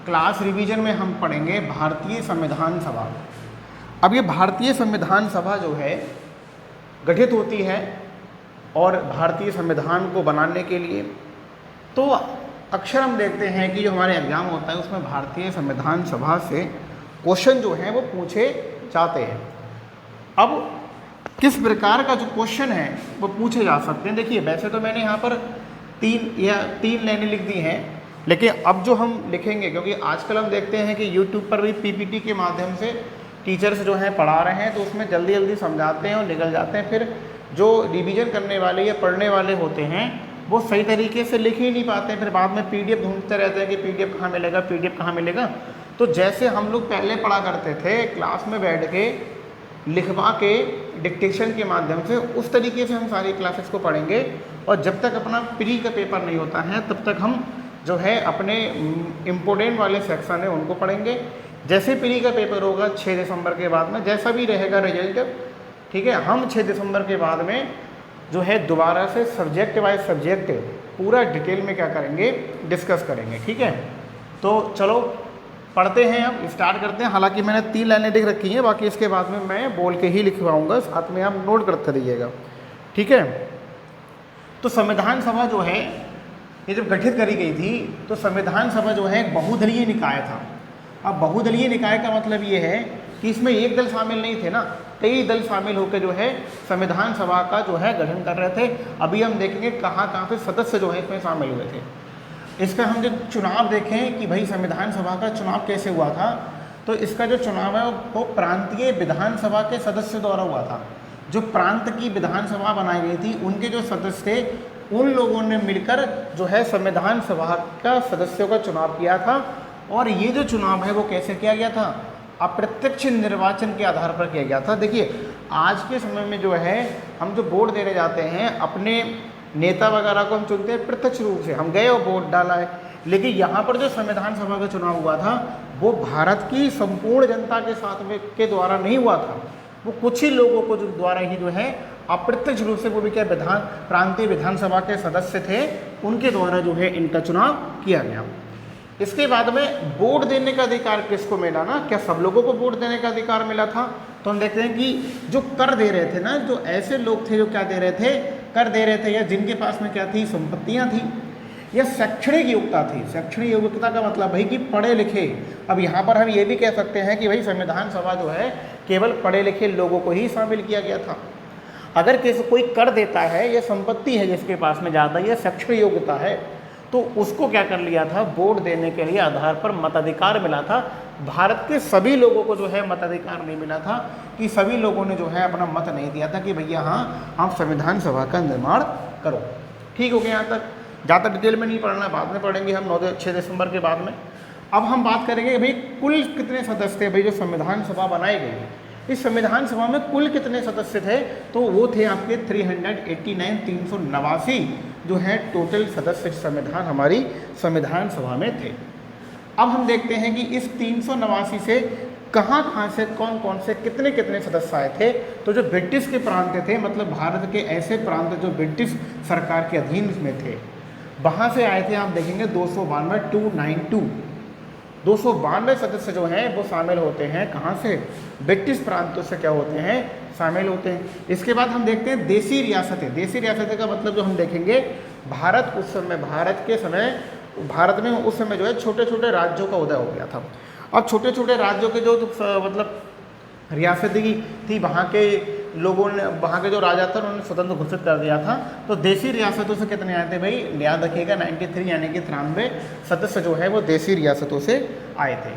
Class revision में हम पढ़ेंगे भारतीय संविधान सभा। अब ये भारतीय संविधान सभा जो है गठित होती है और भारतीय संविधान को बनाने के लिए, तो अक्सर हम देखते हैं कि जो हमारे एग्ज़ाम होता है उसमें भारतीय संविधान सभा से क्वेश्चन जो हैं वो पूछे जाते हैं। अब किस प्रकार का जो क्वेश्चन है वो पूछे जा सकते हैं, देखिए वैसे तो मैंने यहाँ पर तीन लाइनें लिख दी हैं, लेकिन अब जो हम लिखेंगे, क्योंकि आजकल हम देखते हैं कि यूट्यूब पर भी पीपीटी के माध्यम से टीचर्स जो हैं पढ़ा रहे हैं, तो उसमें जल्दी जल्दी समझाते हैं और निकल जाते हैं। फिर जो रिवीजन करने वाले या पढ़ने वाले होते हैं वो सही तरीके से लिख ही नहीं पाते हैं, फिर बाद में पीडीएफ ढूंढते रहते हैं कि पीडीएफ कहाँ मिलेगा, पीडीएफ कहाँ मिलेगा। तो जैसे हम लोग पहले पढ़ा करते थे क्लास में बैठ के लिखवा के डिक्टेशन के माध्यम से, उस तरीके से हम सारी क्लासेस को पढ़ेंगे। और जब तक अपना प्री का पेपर नहीं होता है तब तक हम जो है अपने इम्पोर्टेंट वाले सेक्शन है उनको पढ़ेंगे। जैसे प्री का पेपर होगा 6 दिसंबर के बाद में, जैसा भी रहेगा रिजल्ट, ठीक है, हम 6 दिसंबर के बाद में जो है दोबारा से सब्जेक्ट वाइज सब्जेक्ट पूरा डिटेल में क्या करेंगे, डिस्कस करेंगे। ठीक है, तो चलो पढ़ते हैं, अब स्टार्ट करते हैं। हालांकि मैंने 3 लाइनें लिख रखी हैं, बाकी इसके बाद में मैं बोल के ही लिखवाऊंगा, साथ में आप नोट करते रहिएगा। ठीक है, तो संविधान सभा जो है ये जब गठित करी गई थी तो संविधान सभा जो है एक बहुदलीय निकाय था। अब बहुदलीय निकाय का मतलब ये है कि इसमें एक दल शामिल नहीं थे ना, कई दल शामिल होकर जो है संविधान सभा का जो है गठन कर रहे थे। अभी हम देखेंगे कहाँ कहाँ से सदस्य जो है इसमें शामिल हुए थे। इसका हम जब चुनाव देखें कि भाई संविधान सभा का चुनाव कैसे हुआ था, तो इसका जो चुनाव है वो प्रांतीय विधानसभा के सदस्य द्वारा हुआ था। जो प्रांत की विधानसभा बनाई गई थी उनके जो सदस्य थे उन लोगों ने मिलकर जो है संविधान सभा का सदस्यों का चुनाव किया था। और ये जो चुनाव है वो कैसे किया गया था, अप्रत्यक्ष निर्वाचन के आधार पर किया गया था। देखिए आज के समय में जो है हम जो वोट देने जाते हैं अपने नेता वगैरह को हम चुनते हैं प्रत्यक्ष रूप से, हम गए और वोट डाला है। लेकिन यहाँ पर जो संविधान सभा का चुनाव हुआ था वो भारत की संपूर्ण जनता के साथ में के द्वारा नहीं हुआ था, वो कुछ ही लोगों को जो द्वारा ही जो है अप्रत्यक्ष रूप से, वो भी क्या प्रांतीय विधानसभा के सदस्य थे, उनके द्वारा जो है इनका चुनाव किया गया। इसके बाद में वोट देने का अधिकार किसको मिला ना, क्या सब लोगों को वोट देने का अधिकार मिला था? तो हम देखते हैं कि जो कर दे रहे थे ना, जो ऐसे लोग थे जो क्या दे रहे थे, कर दे रहे थे, या जिनके पास में क्या थी, संपत्तियां थी, या शैक्षणिक योग्यता थी। शैक्षणिक योग्यता का मतलब भाई कि पढ़े लिखे। अब यहाँ पर हम ये भी कह सकते हैं कि भाई संविधान सभा जो है केवल पढ़े लिखे लोगों को ही शामिल किया गया था। अगर किसी कोई कर देता है या संपत्ति है जिसके पास में ज़्यादा या शैक्षणिक योग्यता है, तो उसको क्या कर लिया था, वोट देने के लिए आधार पर मताधिकार मिला था। भारत के सभी लोगों को जो है मताधिकार नहीं मिला था, कि सभी लोगों ने जो है अपना मत नहीं दिया था कि भैया हाँ आप संविधान सभा का निर्माण करो। ठीक हो गया, यहाँ तक ज़्यादा डिटेल में नहीं पढ़ना, बाद में पढ़ेंगे हम 6 दिसंबर के बाद में। अब हम बात करेंगे भाई कुल कितने सदस्य थे भाई जो संविधान सभा बनाई गई। इस संविधान सभा में कुल कितने सदस्य थे, तो वो थे आपके 389 जो है टोटल सदस्य संविधान हमारी संविधान सभा में थे। अब हम देखते हैं कि इस 389 से कहाँ कहाँ से कौन कौन से कितने कितने सदस्य आए थे। तो जो ब्रिटिश के प्रांत थे, मतलब भारत के ऐसे प्रांत जो ब्रिटिश सरकार के अधीन में थे, वहाँ से आए थे आप देखेंगे 292 सदस्य जो हैं वो शामिल होते हैं। कहाँ से, ब्रिटिश प्रांतों से क्या होते हैं, शामिल होते हैं। इसके बाद हम देखते हैं देसी रियासतें। देसी रियासतें का मतलब जो हम देखेंगे, भारत उस समय भारत में उस समय जो है छोटे छोटे राज्यों का उदय हो गया था। अब छोटे छोटे राज्यों के जो मतलब रियासतें थी, वहाँ के लोगों ने, वहाँ के जो राजा था उन्होंने स्वतंत्र घोषित कर दिया था। तो देसी रियासतों से कितने आए थे भाई, याद रखिएगा 93 यानी कि 93 सदस्य जो है वो देसी रियासतों से आए थे।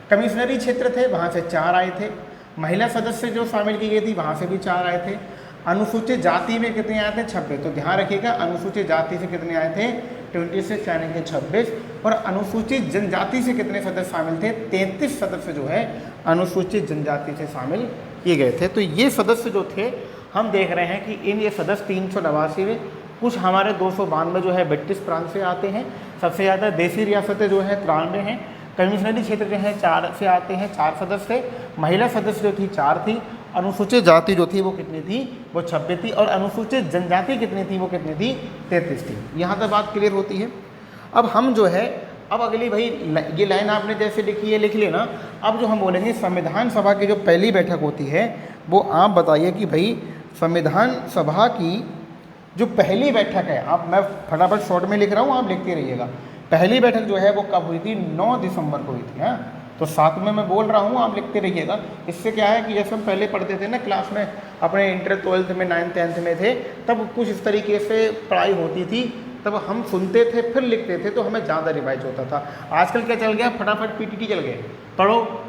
कमिश्नरी क्षेत्र थे, वहाँ से 4 आए थे। महिला सदस्य जो शामिल की गई थी वहाँ से भी 4 आए थे। अनुसूचित जाति में कितने आए थे, 26। तो ध्यान रखिएगा अनुसूचित जाति से कितने आए थे, 26 यानी कि 26। और अनुसूचित जनजाति से कितने सदस्य शामिल थे, 33 सदस्य जो है अनुसूचित जनजाति से शामिल किए गए थे। तो ये सदस्य जो थे हम देख रहे हैं कि इन ये सदस्य 389 में कुछ हमारे 292 जो है ब्रिटिश प्रांत से आते हैं। सबसे ज़्यादा देसी रियासतें जो है 93 हैं। कमिश्नरी क्षेत्र जो है 4 से आते हैं, 4 सदस्य थे। महिला सदस्य जो थी 4 थी। अनुसूचित जाति जो थी वो कितनी थी, वो 26 थी। और अनुसूचित जनजाति कितनी थी, वो कितनी थी, 33 थी। यहाँ तक बात क्लियर होती है। अब हम जो है अब अगली भाई ये लाइन आपने जैसे लिखी है लिख लेना। अब जो हम बोलेंगे संविधान सभा की जो पहली बैठक होती है वो आप बताइए कि भाई संविधान सभा की जो पहली बैठक है, आप मैं फटाफट शॉर्ट में लिख रहा हूँ, आप लिखते रहिएगा। पहली बैठक जो है वो कब हुई थी? 9 दिसंबर को हुई थी। हाँ, तो साथ में मैं बोल रहा हूँ, आप लिखते रहिएगा। इससे क्या है कि जैसे हम पहले पढ़ते थे ना क्लास में, अपने इंटर 12th में 9th 10th में थे, तब कुछ इस तरीके से पढ़ाई होती थी, तब हम सुनते थे फिर लिखते थे, तो हमें ज़्यादा रिवाइज होता था। आजकल क्या चल गया, फटाफट पीटीटी चल गए, पढ़ो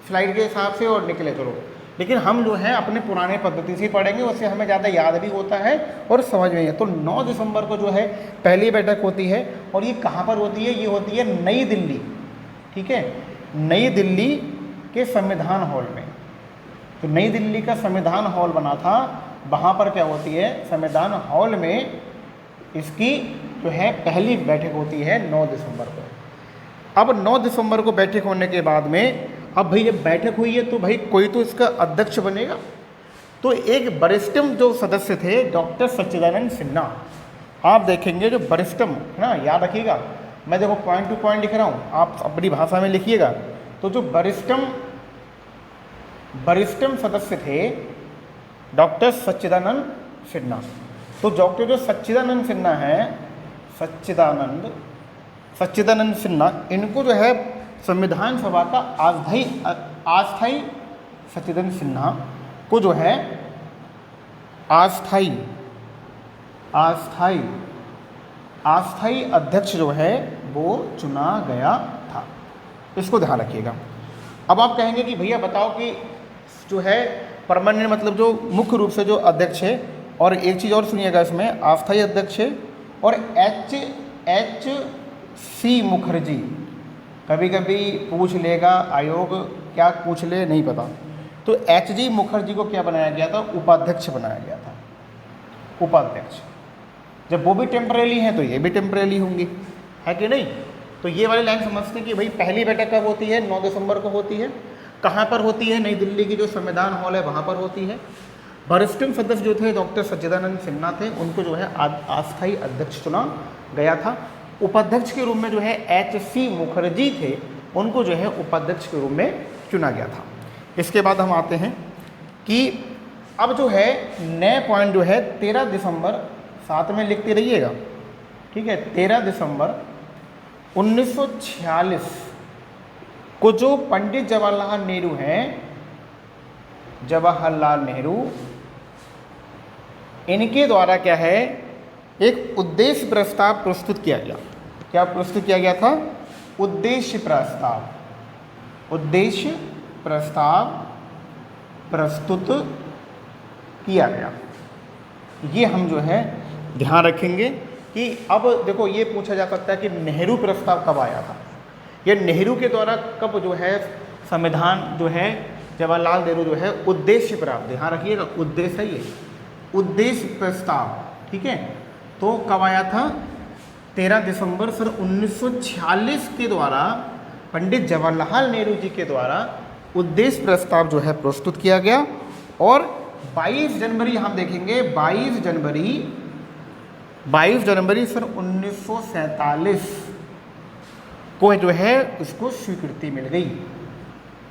स्लाइड के हिसाब से और निकले चलो। लेकिन हम जो है अपने पुराने पद्धति से पढ़ेंगे, उससे हमें ज़्यादा याद भी होता है और समझ में है। तो 9 दिसंबर को जो है पहली बैठक होती है, और ये कहाँ पर होती है? ये होती है नई दिल्ली, ठीक है, नई दिल्ली के संविधान हॉल में। तो नई दिल्ली का संविधान हॉल बना था, वहाँ पर क्या होती है? संविधान हॉल में इसकी जो है पहली बैठक होती है 9 दिसंबर को। अब 9 दिसंबर को बैठक होने के बाद में, अब भाई जब बैठक हुई है तो भाई कोई तो इसका अध्यक्ष बनेगा। तो एक वरिष्ठम जो सदस्य थे डॉक्टर सच्चिदानंद सिन्हा, आप देखेंगे जो वरिष्ठम है ना, याद रखिएगा, मैं देखो पॉइंट टू पॉइंट लिख रहा हूँ, आप अपनी भाषा में लिखिएगा। तो जो वरिष्ठम सदस्य थे डॉक्टर सच्चिदानंद सिन्हा, तो डॉक्टर जो सच्चिदानंद सिन्हा है, सच्चिदानंद सिन्हा, इनको जो है संविधान सभा का अस्थाई सच्चिदानंद सिन्हा को जो है अस्थाई अध्यक्ष जो है वो चुना गया था। इसको ध्यान रखिएगा। अब आप कहेंगे कि भैया बताओ कि जो है परमानेंट मतलब जो मुख्य रूप से जो अध्यक्ष है, और एक चीज़ और सुनिएगा, इसमें अस्थाई अध्यक्ष है और एच सी मुखर्जी, कभी कभी पूछ लेगा आयोग, क्या पूछ ले नहीं पता। तो एच जी मुखर्जी को क्या बनाया गया था? उपाध्यक्ष बनाया गया था, उपाध्यक्ष। जब वो भी टेम्परेरी हैं तो ये भी टेम्परेरी होंगी, है कि नहीं? तो ये वाली लाइन समझते हैं कि भाई पहली बैठक कब होती है? 9 दिसंबर को होती है। कहाँ पर होती है? नई दिल्ली की जो संविधान हॉल है वहाँ पर होती है। वरिष्ठम सदस्य जो थे डॉक्टर सच्चिदानंद सिन्हा थे, उनको जो है अस्थाई अध्यक्ष चुना गया था। उपाध्यक्ष के रूप में जो है एच.सी. मुखर्जी थे, उनको जो है उपाध्यक्ष के रूप में चुना गया था। इसके बाद हम आते हैं कि अब जो है नए पॉइंट जो है 13 दिसंबर, साथ में लिखते रहिएगा, ठीक है, 13 दिसंबर 1946 को जो पंडित जवाहरलाल नेहरू हैं, जवाहरलाल नेहरू, इनके द्वारा क्या है एक उद्देश्य प्रस्ताव प्रस्तुत किया गया। क्या प्रस्तुत किया गया था? उद्देश्य प्रस्ताव प्रस्तुत किया गया। ये हम जो है ध्यान रखेंगे कि अब देखो ये पूछा जा सकता है कि नेहरू प्रस्ताव कब आया था, या नेहरू के द्वारा कब जो है संविधान जो है जवाहरलाल नेहरू जो है उद्देश्य प्राप्त, ध्यान रखिएगा उद्देश्य है ये, उद्देश्य प्रस्ताव, ठीक है, तो कब आया था? 13 दिसंबर सन 1946 के द्वारा पंडित जवाहरलाल नेहरू जी के द्वारा उद्देश्य प्रस्ताव जो है प्रस्तुत किया गया। और 22 जनवरी हम देखेंगे, 22 जनवरी सन 1947 को जो है उसको स्वीकृति मिल गई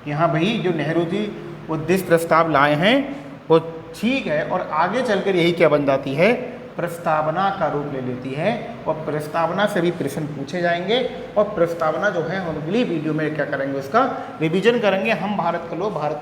कि हाँ भाई जो नेहरू जी उद्देश्य प्रस्ताव लाए हैं वो ठीक है। और आगे चलकर यही क्या बन जाती है? प्रस्तावना का रूप ले लेती है, और प्रस्तावना से भी प्रश्न पूछे जाएंगे। और प्रस्तावना जो है हम अगली वीडियो में क्या करेंगे, उसका रिवीजन करेंगे। हम भारत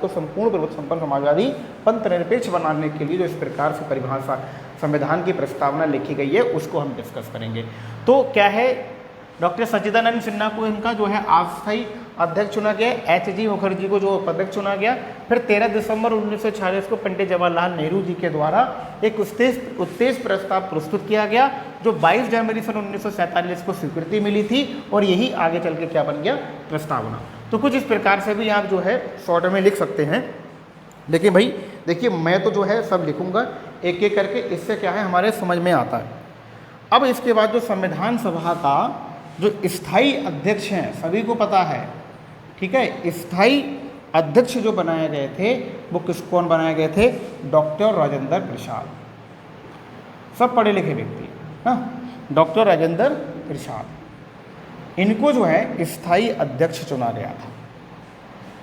को संपूर्ण प्रभुत्व संपन्न समाजवादी पंथ निरपेक्ष बनाने के लिए जो इस प्रकार से परिभाषा संविधान की प्रस्तावना लिखी गई है उसको हम डिस्कस करेंगे। तो क्या है, डॉक्टर सच्चिदानंद सिन्हा को इनका जो है अस्थायी अध्यक्ष चुना गया, एच.जी. मुखर्जी को जो उपाध्यक्ष चुना गया। फिर 13 दिसंबर 1946 को पंडित जवाहरलाल नेहरू जी के द्वारा एक उद्देश्य प्रस्ताव प्रस्तुत किया गया, जो 22 जनवरी सन 1947 को स्वीकृति मिली थी, और यही आगे चल के क्या बन गया? प्रस्तावना। तो कुछ इस प्रकार से भी आप जो है शॉर्ट में लिख सकते हैं। लेकिन भाई देखिए मैं तो जो है सब लिखूँगा एक एक करके, इससे क्या है हमारे समझ में आता है। अब इसके बाद जो संविधान सभा का जो स्थायी अध्यक्ष हैं, सभी को पता है, ठीक है, स्थायी अध्यक्ष जो बनाए गए थे वो कौन बनाए गए थे? डॉक्टर राजेंद्र प्रसाद, सब पढ़े लिखे व्यक्ति, हाँ, डॉक्टर राजेंद्र प्रसाद। इनको जो है स्थायी अध्यक्ष चुना गया था।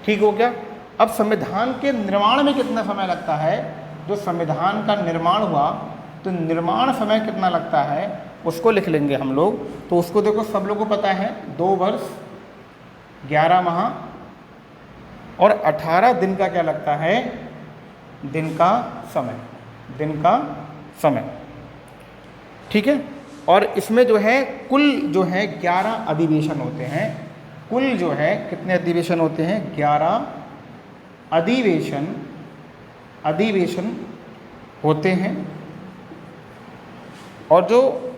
ठीक हो गया। अब संविधान के निर्माण में कितना समय लगता है, जो संविधान का निर्माण हुआ तो निर्माण समय कितना लगता है उसको लिख लेंगे हम लोग। तो उसको देखो सब लोगों को पता है 2 वर्ष 11 माह और 18 दिन का क्या लगता है, दिन का समय। ठीक है। और इसमें जो है कुल जो है 11 अधिवेशन होते हैं। कुल जो है कितने अधिवेशन होते हैं, 11 अधिवेशन होते हैं। और जो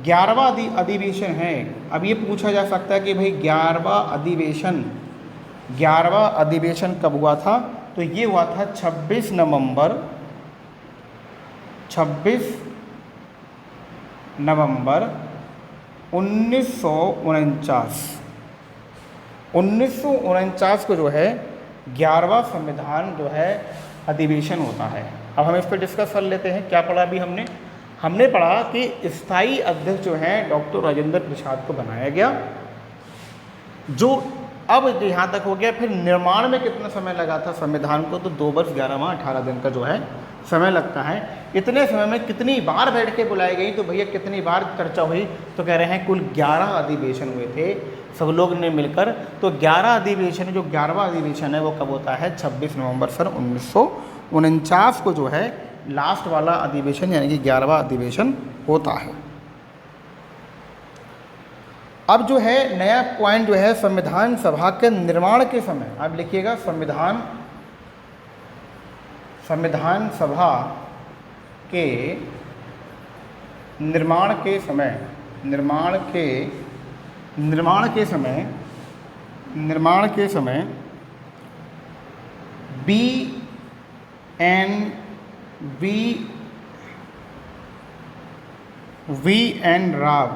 11वां अधिवेशन है, अब ये पूछा जा सकता है कि भाई 11वां अधिवेशन कब हुआ था, तो ये हुआ था 26 नवंबर 1949 को जो है 11वां संविधान जो है अधिवेशन होता है। अब हम इस पर डिस्कस कर लेते हैं। क्या पढ़ा अभी हमने पढ़ा कि स्थायी अध्यक्ष जो है डॉक्टर राजेंद्र प्रसाद को बनाया गया, जो अब यहाँ तक हो गया। फिर निर्माण में कितना समय लगा था संविधान को, तो 2 वर्ष 11 माह 18 दिन का जो है समय लगता है। इतने समय में कितनी बार बैठ के बुलाई गई, तो भैया कितनी बार चर्चा हुई, तो कह रहे हैं कुल 11 अधिवेशन हुए थे सब लोग ने मिलकर। तो 11 अधिवेशन, जो 11वां अधिवेशन है वो कब होता है, 26 नवंबर सन 1949 को जो है लास्ट वाला अधिवेशन यानी कि 11वां अधिवेशन होता है। अब जो है नया पॉइंट जो है संविधान सभा के निर्माण के समय, अब लिखिएगा संविधान सभा के निर्माण के समय वी एन राव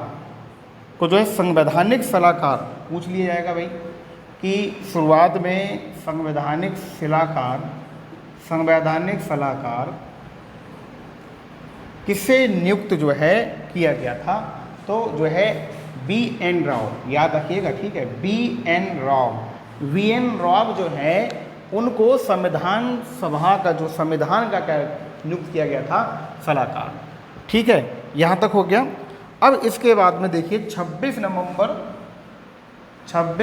को जो है संवैधानिक सलाहकार पूछ लिया जाएगा भाई, कि शुरुआत में संवैधानिक सलाहकार किससे नियुक्त जो है किया गया था, तो जो है B.N. राव, याद रखिएगा। ठीक है, V.N. राव जो है उनको संविधान सभा का जो संविधान का क्या नियुक्त किया गया था, सलाहकार। ठीक है, यहाँ तक हो गया। अब इसके बाद में देखिए 26 नवंबर सन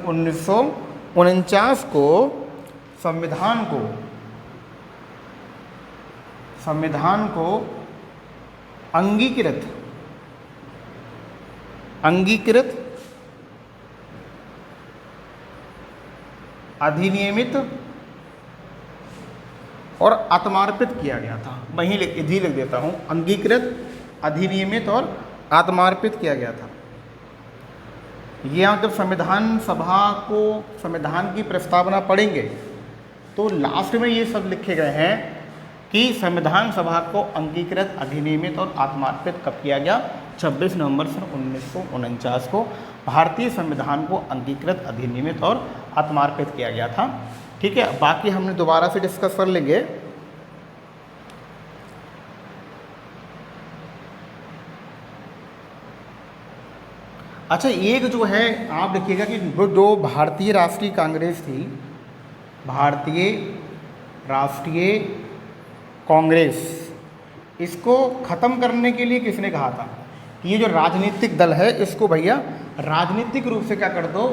1949 को संविधान को अंगीकृत अधिनियमित और आत्मार्पित किया गया था। वहीं लिख देता हूँ, अंगीकृत, अधिनियमित और आत्मार्पित किया गया था। ये जब संविधान सभा को संविधान की प्रस्तावना पढ़ेंगे तो लास्ट में ये सब लिखे गए हैं कि संविधान सभा को अंगीकृत, अधिनियमित और आत्मार्पित कब किया गया, 26 नवंबर सन 1949 को भारतीय संविधान को अंगीकृत, अधिनियमित और आत्मार्पित किया गया था। ठीक है, बाकी हमने दोबारा से डिस्कस कर लेंगे। अच्छा, एक जो है आप देखिएगा कि जो भारतीय राष्ट्रीय कांग्रेस थी, भारतीय राष्ट्रीय कांग्रेस, इसको ख़त्म करने के लिए किसने कहा था कि ये जो राजनीतिक दल है इसको भैया राजनीतिक रूप से क्या कर दो,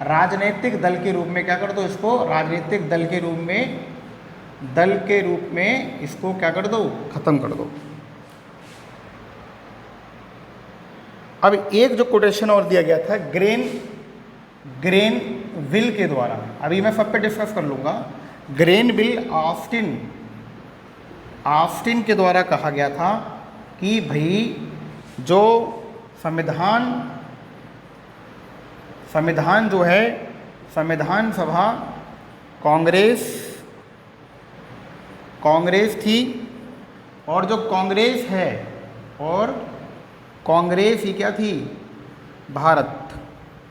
राजनीतिक दल के रूप में क्या कर दो, इसको राजनीतिक दल के रूप में इसको क्या कर दो, ख़त्म कर दो। अब एक जो कोटेशन और दिया गया था ग्रेनविल के द्वारा, अभी मैं सब पे डिस्कस कर लूँगा। ग्रेनविल ऑस्टिन के द्वारा कहा गया था कि भाई जो संविधान जो है, संविधान सभा कांग्रेस थी, और जो कांग्रेस है, और कांग्रेस ही क्या थी, भारत,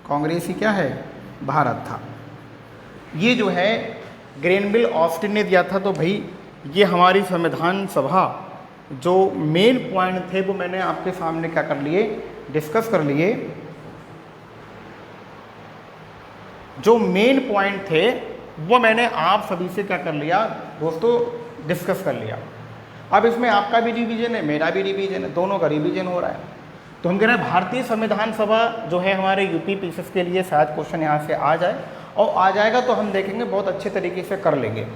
कांग्रेस ही क्या है, भारत था। ये जो है ग्रेनविल ऑस्टिन ने दिया था। तो भाई ये हमारी संविधान सभा जो मेन पॉइंट थे वो मैंने आपके सामने क्या कर लिए, डिस्कस कर लिए। जो मेन पॉइंट थे वो मैंने आप सभी से क्या कर लिया दोस्तों, डिस्कस कर लिया। अब इसमें आपका भी रिवीजन है, मेरा भी रिवीजन है, दोनों का रिवीजन हो रहा है। तो हम कह रहे हैं भारतीय संविधान सभा जो है हमारे यूपी पीसीएस के लिए शायद क्वेश्चन यहाँ से आ जाए, और आ जाएगा तो हम देखेंगे बहुत अच्छे तरीके से कर लेंगे।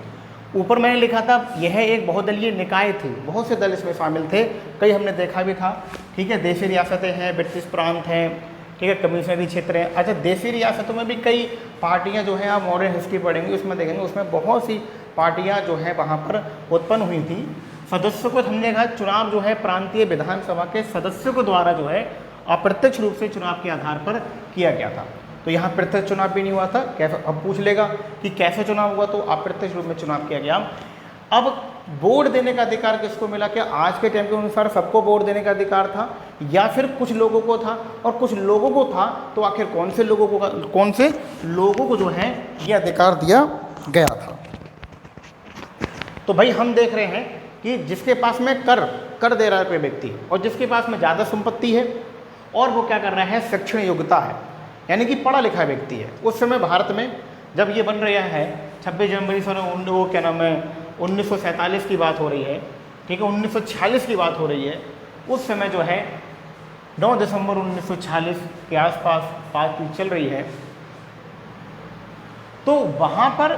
ऊपर मैंने लिखा था यह एक बहुदलीय निकाय थी, बहुत से दल इसमें शामिल थे, कई हमने देखा भी था। ठीक है, देशी रियासतें हैं, ब्रिटिश प्रांत हैं, ठीक है, कमिश्नरी क्षेत्र हैं। अच्छा, देशी रियासतों में भी कई पार्टियां जो हैं, आप मॉडर्न हिस्ट्री पढ़ेंगे उसमें देखेंगे, उसमें बहुत सी पार्टियां जो हैं वहाँ पर उत्पन्न हुई थी। सदस्यों को हमने कहा चुनाव जो है प्रांतीय विधानसभा के सदस्यों के द्वारा जो है अप्रत्यक्ष रूप से चुनाव के आधार पर किया गया था। तो यहाँ प्रत्यक्ष चुनाव भी नहीं हुआ था। कैसे, अब पूछ लेगा कि कैसे चुनाव हुआ, तो अप्रत्यक्ष रूप में चुनाव किया गया। अब वोट देने का अधिकार किसको मिला? क्या आज के टाइम के अनुसार सबको वोट देने का अधिकार था, या फिर कुछ लोगों को था? और कुछ लोगों को था तो आखिर कौन से लोगों को जो है ये अधिकार दिया गया था? तो भाई हम देख रहे हैं कि जिसके पास में कर दे रहा है कोई व्यक्ति, और जिसके पास में ज़्यादा संपत्ति है, और वो क्या कर रहा है, शैक्षणिक योग्यता है, यानी कि पढ़ा लिखा व्यक्ति है। उस समय भारत में जब ये बन रहा है 26 जनवरी वो क्या नाम है 1947 की बात हो रही है, ठीक है, 1946 की बात हो रही है। उस समय जो है 9 दिसंबर 1946 के आसपास बात चल रही है। तो वहाँ पर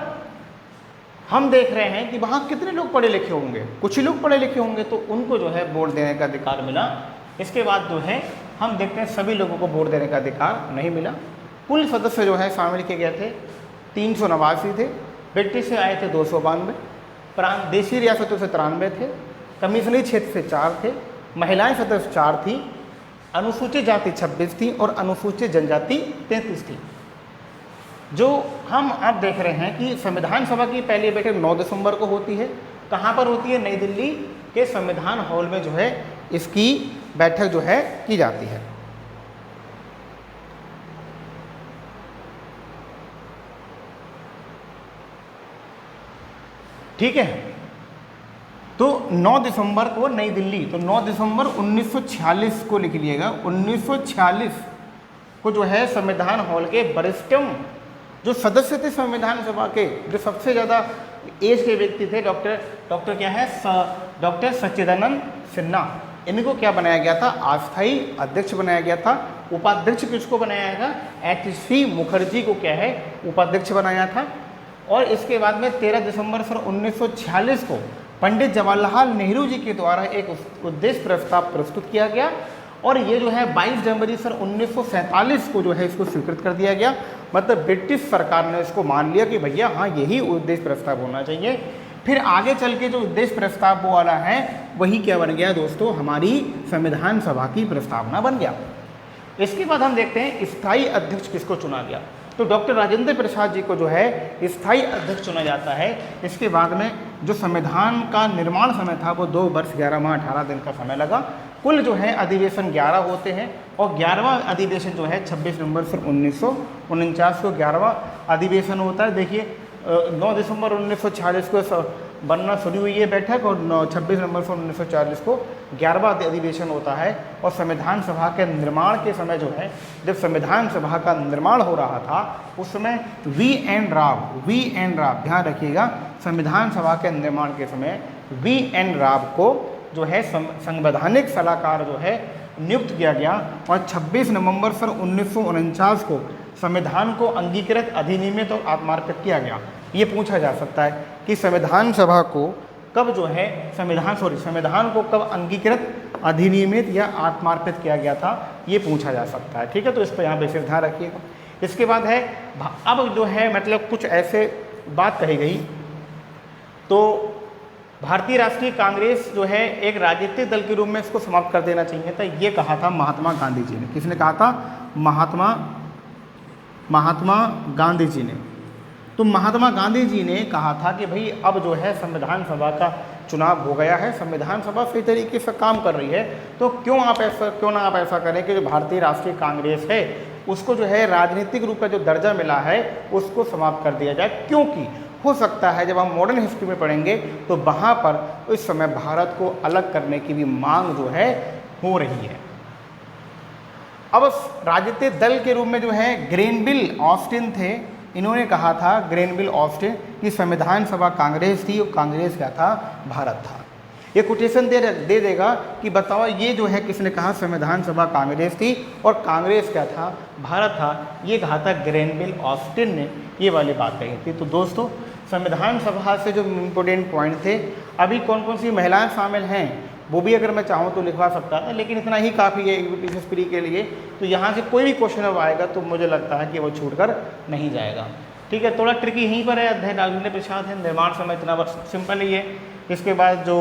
हम देख रहे हैं कि वहाँ कितने लोग पढ़े लिखे होंगे, कुछ ही लोग पढ़े लिखे होंगे, तो उनको जो है वोट देने का अधिकार मिला। इसके बाद जो है हम देखते हैं सभी लोगों को वोट देने का अधिकार नहीं मिला। कुल सदस्य जो है शामिल किए गए थे 389 थे, ब्रिटिश से आए थे 292, प्रांत देशी रियासतों से 93 थे, कमिश्नरी क्षेत्र से 4 थे, महिलाएं सदस्य 4 थी, अनुसूचित जाति 26 थी और अनुसूचित जनजाति 33 थी। जो हम अब देख रहे हैं कि संविधान सभा की पहली बैठक 9 दिसंबर को होती है। कहाँ पर होती है? नई दिल्ली के संविधान हॉल में जो है इसकी बैठक जो है की जाती है। ठीक है, तो 9 दिसंबर को नई दिल्ली, तो 9 दिसंबर 1946 को लिख लीजिएगा। 1946 को जो है संविधान हॉल के वरिष्ठतम जो सदस्य थे संविधान सभा के, जो सबसे ज़्यादा एज के व्यक्ति थे, डॉक्टर क्या है, डॉक्टर सच्चिदानंद सिन्हा, इनको क्या बनाया गया था? अस्थायी अध्यक्ष बनाया गया था। उपाध्यक्ष किसको बनाया गया? HC मुखर्जी को क्या है, उपाध्यक्ष बनाया था। और इसके बाद में 13 दिसंबर सन 1946 को पंडित जवाहरलाल नेहरू जी के द्वारा एक उद्देश्य प्रस्ताव प्रस्तुत किया गया, और ये जो है 22 जनवरी सन 1947 को जो है इसको स्वीकृत कर दिया गया। मतलब ब्रिटिश सरकार ने इसको मान लिया कि भैया हाँ यही उद्देश्य प्रस्ताव होना चाहिए। फिर आगे चल के जो उद्देश्य प्रस्ताव वो वाला है वही क्या बन गया दोस्तों, हमारी संविधान सभा की प्रस्तावना बन गया। इसके बाद हम देखते हैं स्थायी अध्यक्ष किसको चुना गया। तो डॉक्टर राजेंद्र प्रसाद जी को जो है स्थायी अध्यक्ष चुना जाता है। इसके बाद में जो संविधान का निर्माण समय था वो 2 वर्ष 11 माह 18 दिन का समय लगा। कुल जो है अधिवेशन 11 होते हैं, और 11वां अधिवेशन जो है 26 नवंबर सन 1949 को 11वां अधिवेशन होता है। देखिए 9 दिसंबर 1946 को बनना शुरू हुई है बैठक, और 26 नवंबर सन 1940 को 11वां अधिवेशन होता है। और संविधान सभा के निर्माण के समय जो है, जब संविधान सभा का निर्माण हो रहा था उस समय VN राव, ध्यान रखिएगा, संविधान सभा के निर्माण के समय VN राव को जो है संवैधानिक सलाहकार जो है नियुक्त किया गया। और 26 नवंबर सन 1949 को संविधान को अंगीकृत, अधिनियमित और आत्मार्पित किया गया। ये पूछा जा सकता है कि संविधान सभा को कब जो है संविधान को कब अंगीकृत, अधिनियमित या आत्मार्पित किया गया था, ये पूछा जा सकता है। ठीक है, तो इस पर यहाँ विशेष ध्यान रखिएगा। इसके बाद है अब जो है मतलब कुछ ऐसे बात कही गई, तो भारतीय राष्ट्रीय कांग्रेस जो है एक राजनीतिक दल के रूप में इसको समाप्त कर देना चाहिए था। ये कहा था महात्मा गांधी जी ने। किसने कहा था? महात्मा गांधी जी ने। तो महात्मा गांधी जी ने कहा था कि भाई अब जो है संविधान सभा का चुनाव हो गया है, संविधान सभा सही तरीके से काम कर रही है, तो क्यों ना आप ऐसा करें कि जो भारतीय राष्ट्रीय कांग्रेस है उसको जो है राजनीतिक रूप का जो दर्जा मिला है उसको समाप्त कर दिया जाए। क्योंकि हो सकता है जब हम मॉडर्न हिस्ट्री में पढ़ेंगे तो वहाँ पर इस समय भारत को अलग करने की भी मांग जो है हो रही है। अब राजनीतिक दल के रूप में जो है ग्रेनविल ऑस्टिन थे, इन्होंने कहा था, ग्रेनविल ऑस्टिन, कि संविधान सभा कांग्रेस थी और कांग्रेस क्या था, भारत था। ये कोटेशन दे देगा कि बताओ ये जो है किसने कहा, संविधान सभा कांग्रेस थी और कांग्रेस क्या था, भारत था। ये कहा था ग्रेनविल ऑस्टिन ने, ये वाली बात कही थी। तो दोस्तों संविधान सभा से जो इम्पोर्टेंट पॉइंट थे, अभी कौन कौन सी महिलाएं शामिल हैं वो भी अगर मैं चाहूँ तो लिखवा सकता था, लेकिन इतना ही काफ़ी है यूपीएससी हिस्ट्री के लिए। तो यहाँ से कोई भी क्वेश्चन अब आएगा तो मुझे लगता है कि वो छूट कर नहीं जाएगा। ठीक है, थोड़ा ट्रिकी यहीं पर है, अध्ययन राजेंद्र प्रसाद है, निर्माण समय इतना बस सिंपल ही है। इसके बाद जो